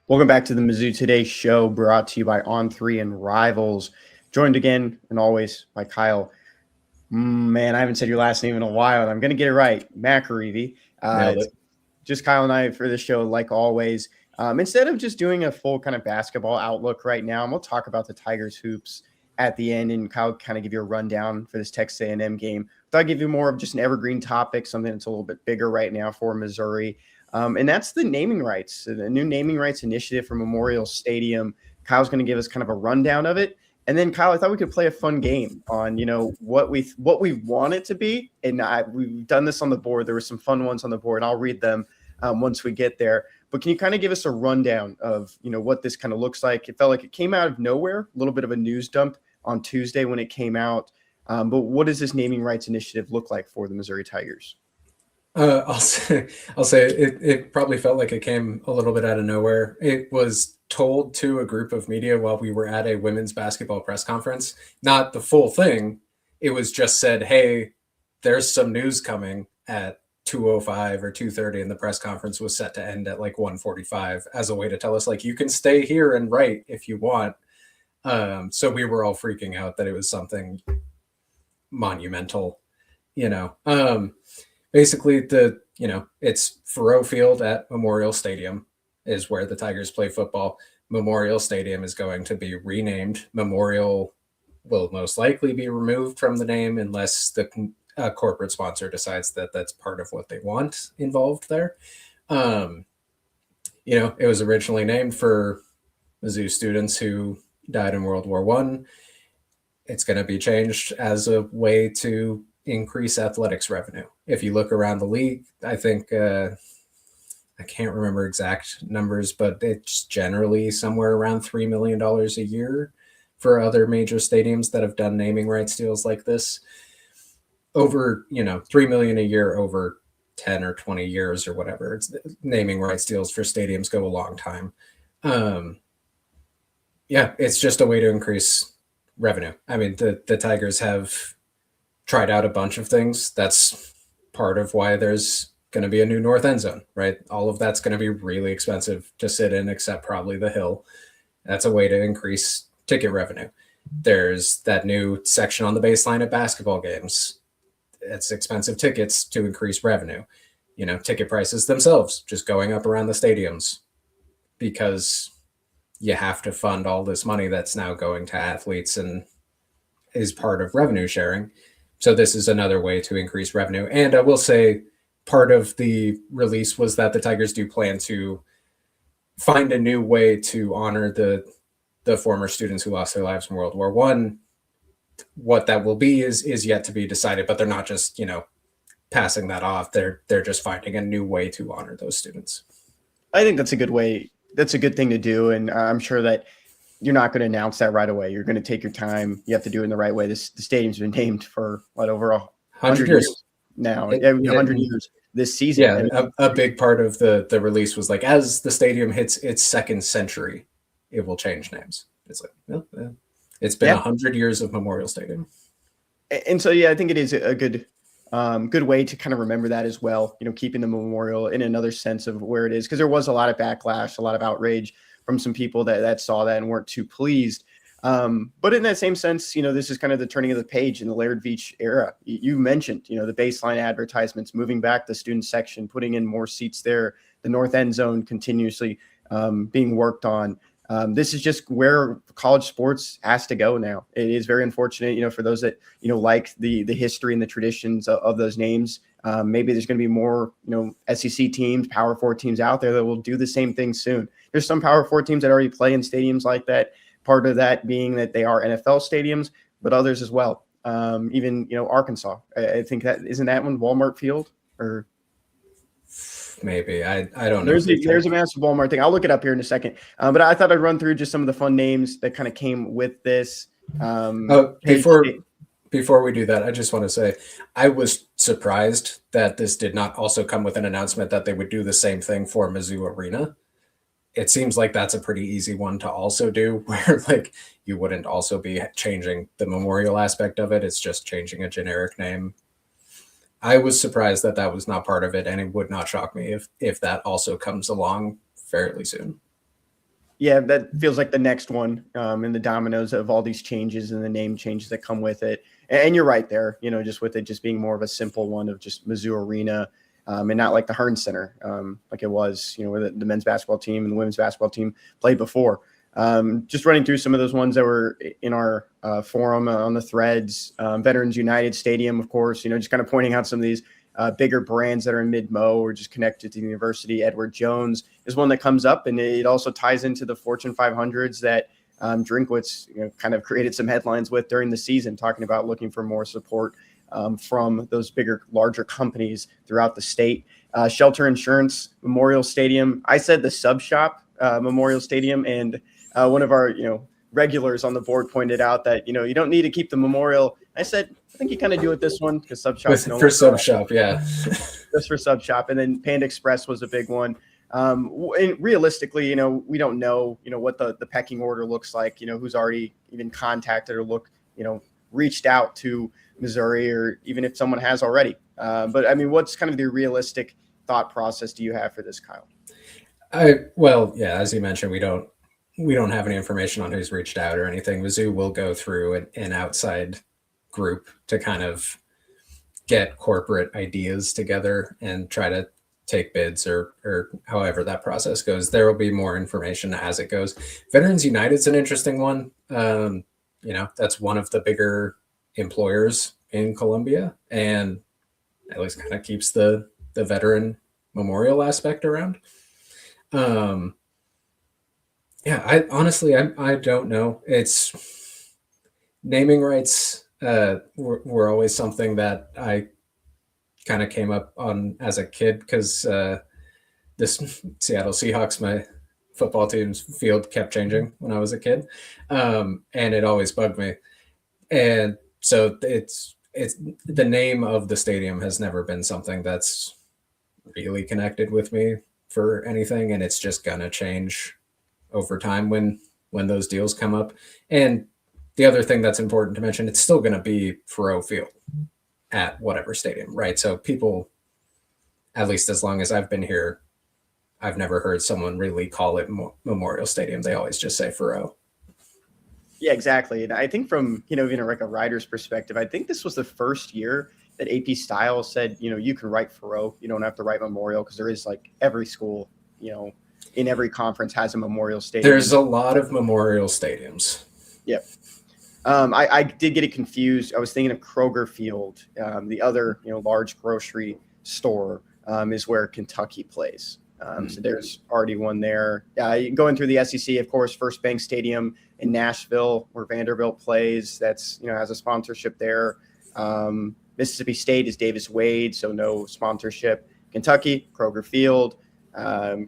Welcome back to the MizzouToday Show, brought to you by On3 and Rivals. Joined again, and always, by Kyle. Man, I haven't said your last name in a while, and I'm going to get it right. McAreavy. Nailed It's it. just Kyle and I for the show, like always. Instead of just doing a full kind of basketball outlook right now, and we'll talk about the Tigers hoops at the end, and Kyle kind of give you a rundown for this Texas A&M game. Thought I'd give you more of just an evergreen topic, something that's a little bit bigger right now for Missouri. And that's the naming rights, the new naming rights initiative for Memorial Stadium. Kyle's going to give us kind of a rundown of it. And then Kyle, I thought we could play a fun game on, what we want it to be. And we've done this on the board. There were some fun ones on the board. I'll read them once we get there. But can you kind of give us a rundown of, what this kind of looks like? It felt like it came out of nowhere, a little bit of a news dump on Tuesday when it came out. But what does this naming rights initiative look like for the Missouri Tigers? I'll say it probably felt like it came a little bit out of nowhere. It was told to a group of media while we were at a women's basketball press conference. Not the full thing. It was just said, "Hey, there's some news coming at 2:05 or 2:30," and the press conference was set to end at like 1:45 as a way to tell us like you can stay here and write if you want. So we were all freaking out that it was something monumental, you know. Basically it's Faurot Field at Memorial Stadium is where the Tigers play football. Memorial Stadium is going to be renamed. Memorial will most likely be removed from the name unless the corporate sponsor decides that that's part of what they want involved there. It was originally named for Mizzou students who died in World War I. It's going to be changed as a way to increase athletics revenue. If you look around the league, I think I can't remember exact numbers, but it's generally somewhere around $3 million a year for other major stadiums that have done naming rights deals like this. Over, $3 million a year over 10 or 20 years or whatever. It's naming rights deals for stadiums go a long time. It's just a way to increase revenue. I mean, the Tigers have tried out a bunch of things. That's part of why there's going to be a new north end zone, right? All of that's going to be really expensive to sit in, except probably the hill. That's a way to increase ticket revenue. There's that new section on the baseline at basketball games. It's expensive tickets to increase revenue. Ticket prices themselves just going up around the stadiums because you have to fund all this money that's now going to athletes and is part of revenue sharing. So this is another way to increase revenue. And I will say part of the release was that the Tigers do plan to find a new way to honor the former students who lost their lives in World War I. What that will be is yet to be decided, but they're not just, passing that off. They're just finding a new way to honor those students. I think that's a good way. That's a good thing to do. And I'm sure that you're not going to announce that right away. You're going to take your time. You have to do it in the right way. The stadium's been named for over 100 years now. 100 years this season. Yeah, a big part of the release was like, as the stadium hits its second century, it will change names. It's like, it's been 100 years of Memorial Stadium. And so, I think it is a good way to kind of remember that as well, keeping the memorial in another sense of where it is, because there was a lot of backlash, a lot of outrage from some people that saw that and weren't too pleased. But in that same sense, this is kind of the turning of the page in the Laird Veatch era. You mentioned, the baseline advertisements, moving back the student section, putting in more seats there, the north end zone continuously being worked on. This is just where college sports has to go now. It is very unfortunate, for those that, like the history and the traditions of those names. Maybe there's going to be more, SEC teams, Power 4 teams out there that will do the same thing soon. There's some Power 4 teams that already play in stadiums like that. Part of that being that they are NFL stadiums, but others as well. Even, Arkansas. I think isn't that one Walmart Field or maybe I don't know. There's a massive Walmart thing. I'll look it up here in a second. But I thought I'd run through just some of the fun names that kind of came with this. Before we do that, I just want to say I was surprised that this did not also come with an announcement that they would do the same thing for Mizzou Arena. It seems like that's a pretty easy one to also do, where like you wouldn't also be changing the memorial aspect of it. It's just changing a generic name. I was surprised that that was not part of it, and it would not shock me if that also comes along fairly soon. Yeah, that feels like the next one in the dominoes of all these changes and the name changes that come with it. And you're right there, just with it just being more of a simple one of just Mizzou Arena and not like the Hearn Center like it was, where the men's basketball team and the women's basketball team played before. Just running through some of those ones that were in our forum on the threads, Veterans United Stadium, of course, just kind of pointing out some of these bigger brands that are in mid-mo or just connected to the university. Edward Jones is one that comes up, and it also ties into the Fortune 500s that Drinkwitz kind of created some headlines with during the season, talking about looking for more support from those bigger, larger companies throughout the state. Shelter Insurance Memorial Stadium. I said the Sub Shop Memorial Stadium, and one of our regulars on the board pointed out that you don't need to keep the memorial. I said I think you kind of do it this one because Sub Shop for Sub Shop, yeah, just for Sub Shop, and then Panda Express was a big one. And realistically, we don't know, what the pecking order looks like. Who's already even contacted or reached out to Missouri, or even if someone has already. But I mean, what's kind of the realistic thought process do you have for this, Kyle? Well, yeah, as you mentioned, we don't have any information on who's reached out or anything. Mizzou will go through an outside group to kind of get corporate ideas together and try to take bids or however that process goes. There will be more information as it goes. Veterans United's an interesting one. That's one of the bigger employers in Columbia, and at least kind of keeps the veteran memorial aspect around. I honestly don't know. It's naming rights were always something that I kind of came up on as a kid because this Seattle Seahawks, my football team's field, kept changing when I was a kid, and it always bugged me. And so it's the name of the stadium has never been something that's really connected with me for anything, and it's just gonna change over time when those deals come up. And the other thing that's important to mention, it's still going to be Faurot Field at whatever stadium, right? So people, at least as long as I've been here, I've never heard someone really call it Memorial Stadium. They always just say Faurot. Yeah, exactly. And I think from, even like a writer's perspective, I think this was the first year that AP Style said, you can write Faurot. You don't have to write Memorial, because there is like every school, in every conference has a memorial stadium. There's a lot of memorial stadiums. Yep. I did get it confused. I was thinking of Kroger Field. The other, large grocery store is where Kentucky plays. So there's already one there. Going through the SEC, of course, First Bank Stadium in Nashville, where Vanderbilt plays. That's, has a sponsorship there. Mississippi State is Davis Wade, so no sponsorship. Kentucky, Kroger Field.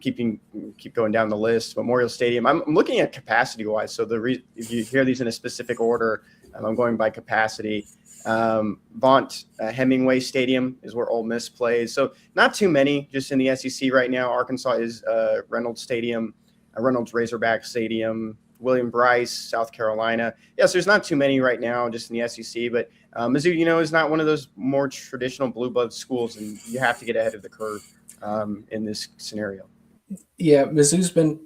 Keep going down the list. Memorial Stadium. I'm looking at capacity wise. So if you hear these in a specific order, I'm going by capacity. Vaught Hemingway Stadium is where Ole Miss plays. So not too many just in the SEC right now. Arkansas is Reynolds Stadium, Reynolds Razorback Stadium, William Bryce, South Carolina. Yes, there's not too many right now just in the SEC, but Mizzou, is not one of those more traditional blue blood schools, and you have to get ahead of the curve in this scenario. Yeah, Mizzou's been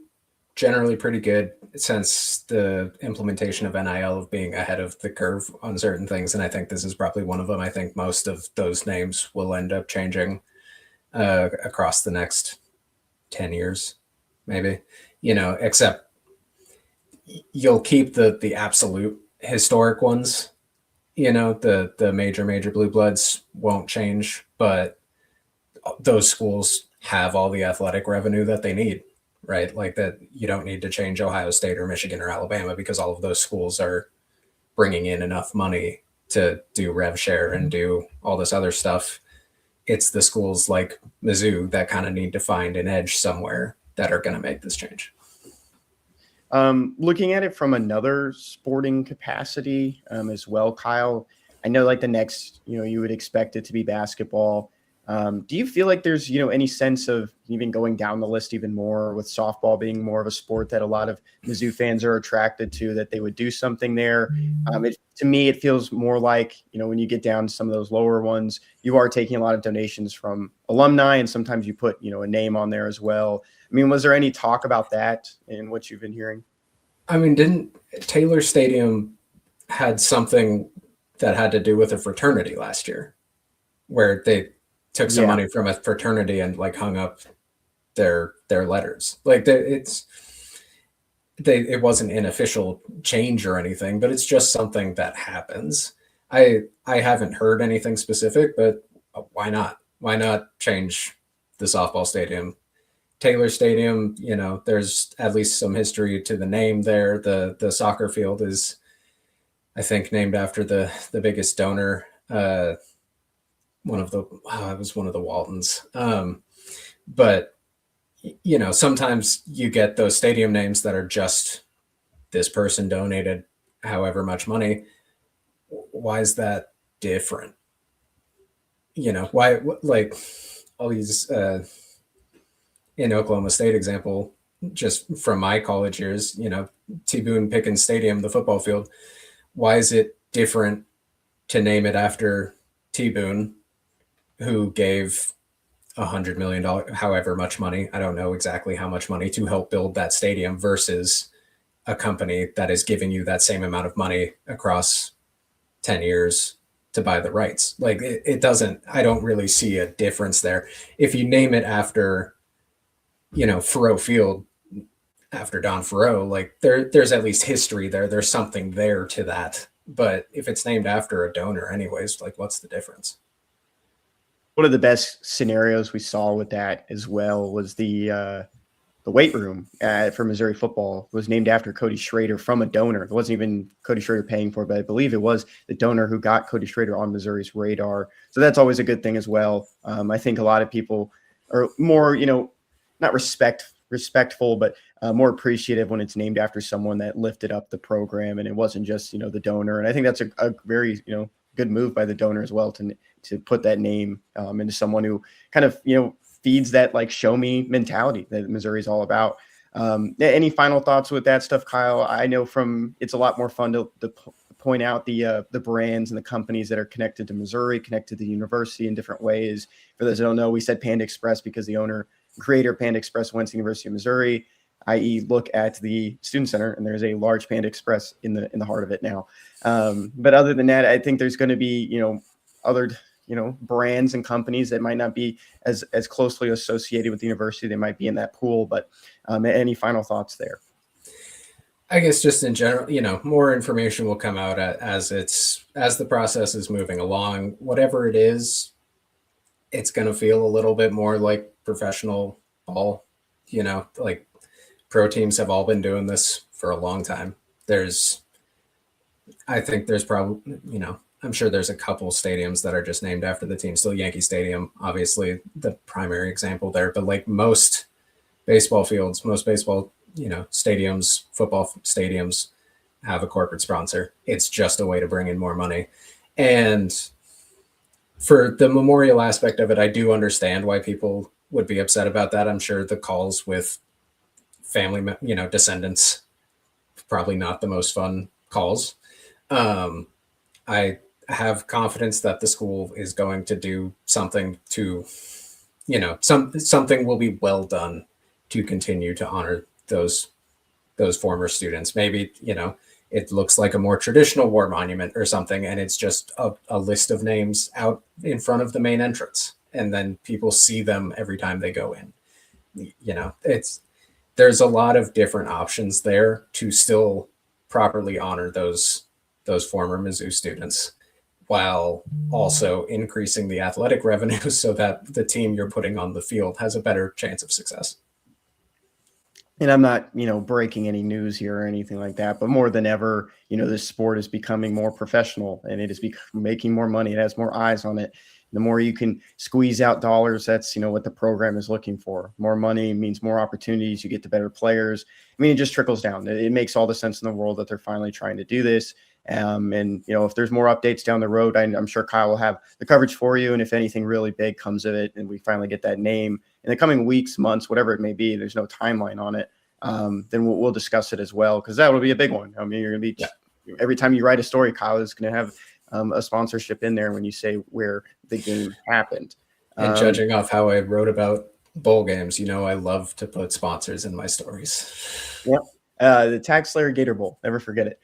generally pretty good since the implementation of NIL, of being ahead of the curve on certain things, and I think this is probably one of them. I think most of those names will end up changing across the next 10 years, maybe, except you'll keep the absolute historic ones, the major blue bloods won't change, but those schools have all the athletic revenue that they need, right? Like that, you don't need to change Ohio State or Michigan or Alabama, because all of those schools are bringing in enough money to do rev share and do all this other stuff. It's the schools like Mizzou that kind of need to find an edge somewhere that are going to make this change. Looking at it from another sporting capacity as well, Kyle, I know like the next, you would expect it to be basketball. Do you feel like there's, any sense of even going down the list even more with softball being more of a sport that a lot of Mizzou fans are attracted to, that they would do something there? To me, it feels more like, when you get down to some of those lower ones, you are taking a lot of donations from alumni, and sometimes you put, a name on there as well. I mean, was there any talk about that in what you've been hearing? I mean, didn't Taylor Stadium had something that had to do with a fraternity last year where they took some money from a fraternity and like hung up their letters. Like it wasn't an official change or anything, but it's just something that happens. I haven't heard anything specific, but why not? Why not change the softball stadium? Taylor Stadium, there's at least some history to the name there. The soccer field is, I think, named after the biggest donor. It was one of the Waltons. But sometimes you get those stadium names that are just this person donated however much money. Why is that different? Why, like all these, in Oklahoma State example, just from my college years, T. Boone Pickens Stadium, the football field, why is it different to name it after T. Boone, who gave $100 million, however much money, I don't know exactly how much money, to help build that stadium, versus a company that is giving you that same amount of money across 10 years to buy the rights? Like it doesn't, I don't really see a difference there. If you name it after, Faurot Field, after Don Faurot, like there's at least history there. There's something there to that. But if it's named after a donor anyways, like what's the difference? One of the best scenarios we saw with that as well was the weight room for Missouri football was named after Cody Schrader from a donor. It wasn't even Cody Schrader paying for it, but I believe it was the donor who got Cody Schrader on Missouri's radar. So that's always a good thing as well. I think a lot of people are more, not respectful, but more appreciative when it's named after someone that lifted up the program, and it wasn't just, the donor. And I think that's a very, good move by the donor as well to put that name into someone who kind of, feeds that like show me mentality that Missouri is all about. Any final thoughts with that stuff, Kyle? I know it's a lot more fun to point out the brands and the companies that are connected to Missouri, connected to the university in different ways. For those that don't know, we said Panda Express because the creator Panda Express went to the University of Missouri, i.e. look at the student center, and there's a large Panda Express in the heart of it now. But other than that, I think there's going to be, other, brands and companies that might not be as closely associated with the university. They might be in that pool, but any final thoughts there? I guess just in general, more information will come out as the process is moving along. Whatever it is, it's going to feel a little bit more like professional ball. Like pro teams have all been doing this for a long time. I think there's probably, I'm sure there's a couple stadiums that are just named after the team. Still Yankee Stadium, obviously the primary example there, but like most baseball fields, stadiums, football stadiums have a corporate sponsor. It's just a way to bring in more money. And for the memorial aspect of it, I do understand why people would be upset about that. I'm sure the calls with family, descendants, probably not the most fun calls. I have confidence that the school is going to do something to, something will be well done to continue to honor those former students. Maybe, it looks like a more traditional war monument or something, and it's just a list of names out in front of the main entrance, and then people see them every time they go in. There's a lot of different options there to still properly honor those former Mizzou students, while also increasing the athletic revenue so that the team you're putting on the field has a better chance of success. And I'm not, breaking any news here or anything like that, but more than ever, this sport is becoming more professional, and it is making more money. It has more eyes on it. The more you can squeeze out dollars, that's, what the program is looking for. More money means more opportunities. You get the better players. I mean, it just trickles down. It makes all the sense in the world that they're finally trying to do this. And if there's more updates down the road, I'm sure Kyle will have the coverage for you. And if anything really big comes of it, and we finally get that name in the coming weeks, months, whatever it may be, there's no timeline on it. Then we'll discuss it as well, because that will be a big one. I mean, you're going to be every time you write a story, Kyle is going to have a sponsorship in there when you say where the game happened. And judging off how I wrote about bowl games, I love to put sponsors in my stories. Yep. The Tag Slayer Gator Bowl. Never forget it.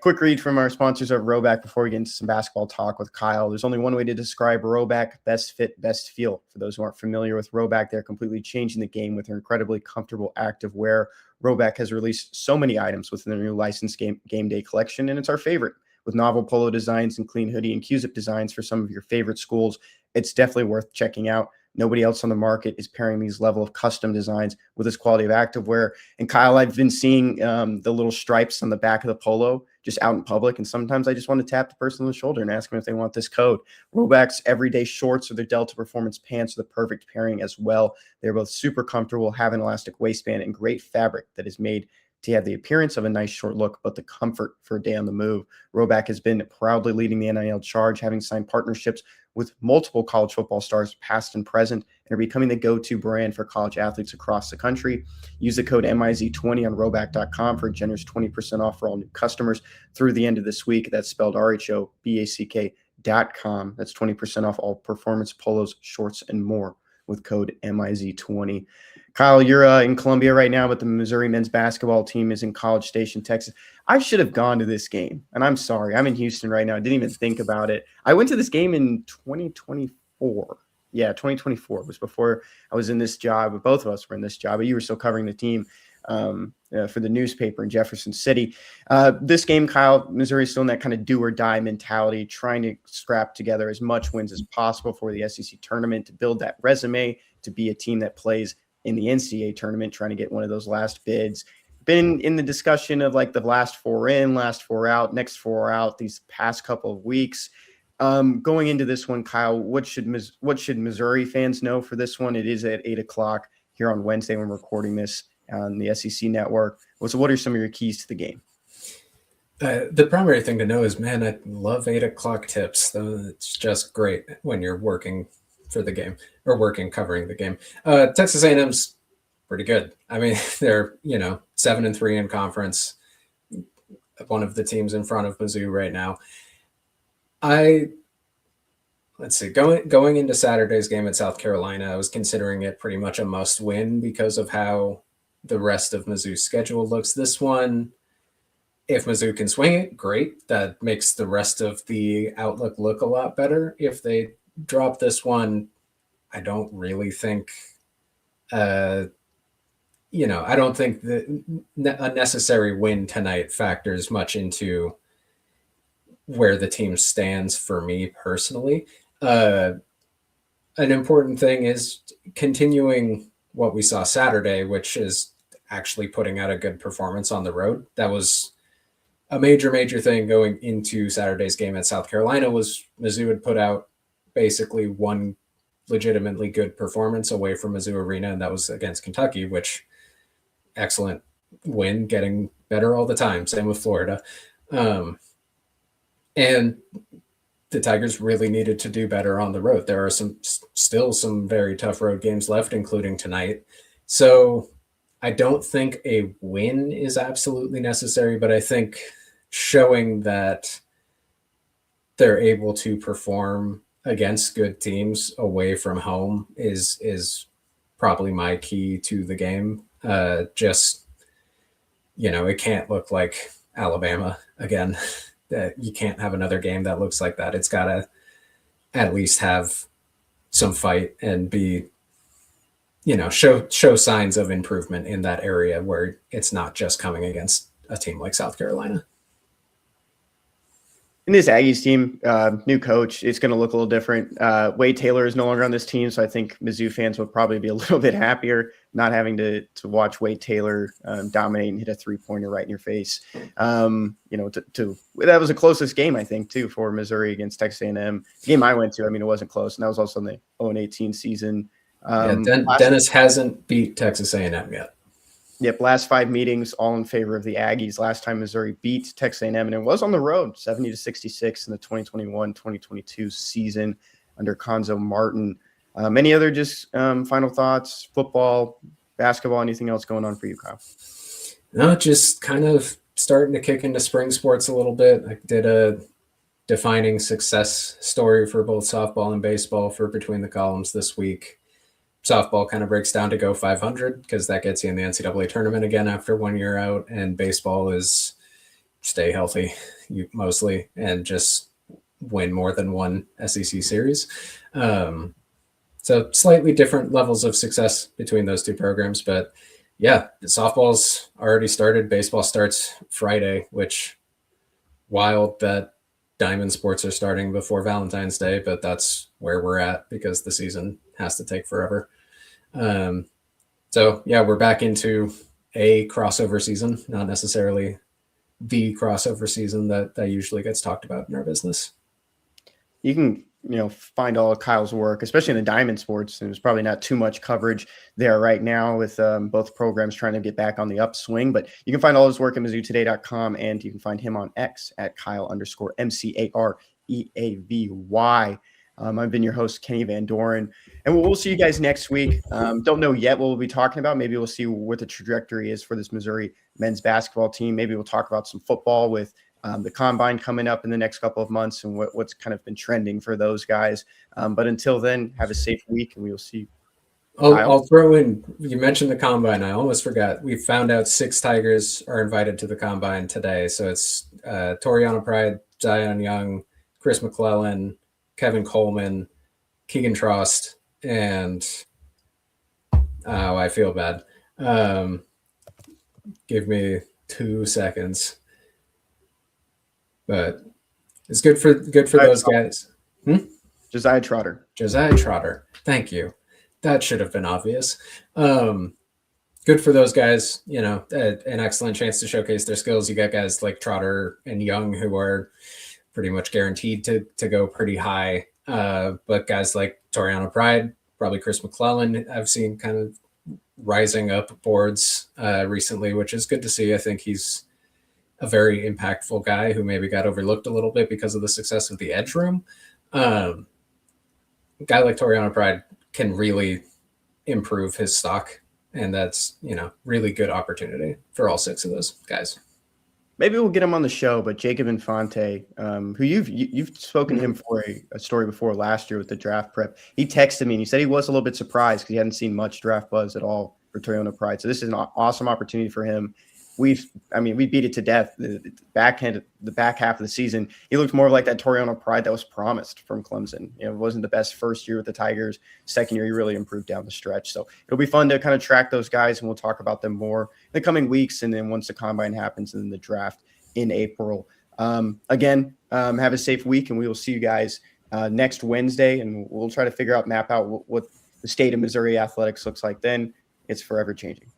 Quick read from our sponsors of Rhoback before we get into some basketball talk with Kyle. There's only one way to describe Rhoback: best fit, best feel. For those who aren't familiar with Rhoback, they're completely changing the game with their incredibly comfortable active wear. Rhoback has released so many items within their new licensed game day collection, and it's our favorite. With novel polo designs and clean hoodie and Q-zip designs for some of your favorite schools, it's definitely worth checking out. Nobody else on the market is pairing these level of custom designs with this quality of activewear. And Kyle, I've been seeing the little stripes on the back of the polo just out in public. And sometimes I just want to tap the person on the shoulder and ask them if they want this code. Rhoback's everyday shorts or their Delta Performance pants are the perfect pairing as well. They're both super comfortable, have an elastic waistband, and great fabric that is made to have the appearance of a nice short look, but the comfort for a day on the move. Rhoback has been proudly leading the NIL charge, having signed partnerships with multiple college football stars, past and present, and are becoming the go-to brand for college athletes across the country. Use the code MIZ20 on Rhoback.com for a generous 20% off for all new customers through the end of this week. That's spelled RHOBACK.com. That's 20% off all performance polos, shorts, and more with code MIZ20. Kyle, you're in Columbia right now, but the Missouri men's basketball team is in College Station, Texas. I should have gone to this game, and I'm sorry. I'm in Houston right now. I didn't even think about it. I went to this game in 2024. Yeah, 2024. It was before I was in this job. Both of us were in this job, but you were still covering the team for the newspaper in Jefferson City. This game, Kyle, Missouri is still in that kind of do or die mentality, trying to scrap together as much wins as possible for the SEC tournament to build that resume, to be a team that plays in the NCAA tournament, trying to get one of those last bids. Been in the discussion of like the last four in, last four out, next four out these past couple of weeks. Going into this one, Kyle, what should Missouri fans know for this one? It is at 8:00 here on Wednesday when we're recording this on the SEC network. So what are some of your keys to the game? The primary thing to know is, man, I love 8:00 tips. It's just great when you're working for the game or working covering the game. Texas A&M's pretty good. I mean, they're 7-3 in conference. One of the teams in front of Mizzou right now. Let's see. Going into Saturday's game at South Carolina, I was considering it pretty much a must win because of how the rest of Mizzou's schedule looks. This one, if Mizzou can swing it, great. That makes the rest of the outlook look a lot better. If they drop this one, I don't really think, I don't think that a necessary win tonight factors much into where the team stands for me personally. An important thing is continuing what we saw Saturday, which is actually putting out a good performance on the road. That was a major thing going into Saturday's game at South Carolina. Was Mizzou had put out basically one legitimately good performance away from Mizzou Arena, and that was against Kentucky, which excellent win, getting better all the time. Same with Florida. And the Tigers really needed to do better on the road. There are still some very tough road games left, including tonight. So I don't think a win is absolutely necessary, but I think showing that they're able to perform against good teams away from home is probably my key to the game. It can't look like Alabama again. You can't have another game that looks like that. It's got to at least have some fight and be, show signs of improvement in that area where it's not just coming against a team like South Carolina. In this Aggies team, new coach, it's going to look a little different. Wade Taylor is no longer on this team, so I think Mizzou fans would probably be a little bit happier not having to watch Wade Taylor dominate and hit a three-pointer right in your face. That was the closest game, I think, too, for Missouri against Texas A&M. The game I went to, it wasn't close, and that was also in the 0-18 season. Dennis hasn't beat Texas A&M yet. Yep, last 5 meetings all in favor of the Aggies. Last time Missouri beat Texas A&M, and it was on the road, 70-66 in the 2021-2022 season under Conzo Martin. Any other just final thoughts? Football, basketball, anything else going on for you, Kyle? No, just kind of starting to kick into spring sports a little bit. I did a defining success story for both softball and baseball for Between the Columns this week. Softball kind of breaks down to go 500 because that gets you in the NCAA tournament again after 1 year out. And baseball is stay healthy mostly and just win more than one SEC series. So slightly different levels of success between those two programs. But yeah, softball's already started. Baseball starts Friday, which wild that Diamond Sports are starting before Valentine's Day, but that's where we're at because the season has to take forever. So yeah, we're back into a crossover season, not necessarily the crossover season that usually gets talked about in our business. You can, find all of Kyle's work, especially in the Diamond Sports. And there's probably not too much coverage there right now with both programs trying to get back on the upswing. But you can find all his work at MizzouToday.com, and you can find him on X at Kyle_McAreavy. I've been your host, Kenny Van Doren, and we'll see you guys next week. Don't know yet what we'll be talking about. Maybe we'll see what the trajectory is for this Missouri men's basketball team. Maybe we'll talk about some football with the combine coming up in the next couple of months and what's kind of been trending for those guys. But until then, have a safe week, and we will see you. I'll throw in, you mentioned the combine. I almost forgot. We found out 6 Tigers are invited to the combine today. So it's Toriano Pride, Zion Young, Chris McClellan, Kevin Coleman, Keegan Trost, and I feel bad. Give me 2 seconds. But it's good for those guys. Josiah Trotter. Thank you. That should have been obvious. Good for those guys. An excellent chance to showcase their skills. You got guys like Trotter and Young who are pretty much guaranteed to go pretty high. But guys like Toriano Pride, probably Chris McClellan, I've seen kind of rising up boards recently, which is good to see. I think he's a very impactful guy who maybe got overlooked a little bit because of the success of the edge room. A guy like Toriano Pride can really improve his stock, and that's, really good opportunity for all 6 of those guys. Maybe we'll get him on the show, but Jacob Infante, who you've spoken to him for a story before last year with the draft prep. He texted me and he said he was a little bit surprised because he hadn't seen much draft buzz at all for Toriano Pride. So this is an awesome opportunity for him. We beat it to death. The back half of the season, he looked more like that Toriano Pride that was promised from Clemson. It wasn't the best first year with the Tigers. Second year, he really improved down the stretch. So it'll be fun to kind of track those guys, and we'll talk about them more in the coming weeks. And then once the combine happens, and then the draft in April. Again, have a safe week, and we will see you guys next Wednesday, and we'll try to map out what the state of Missouri athletics looks like then. It's forever changing.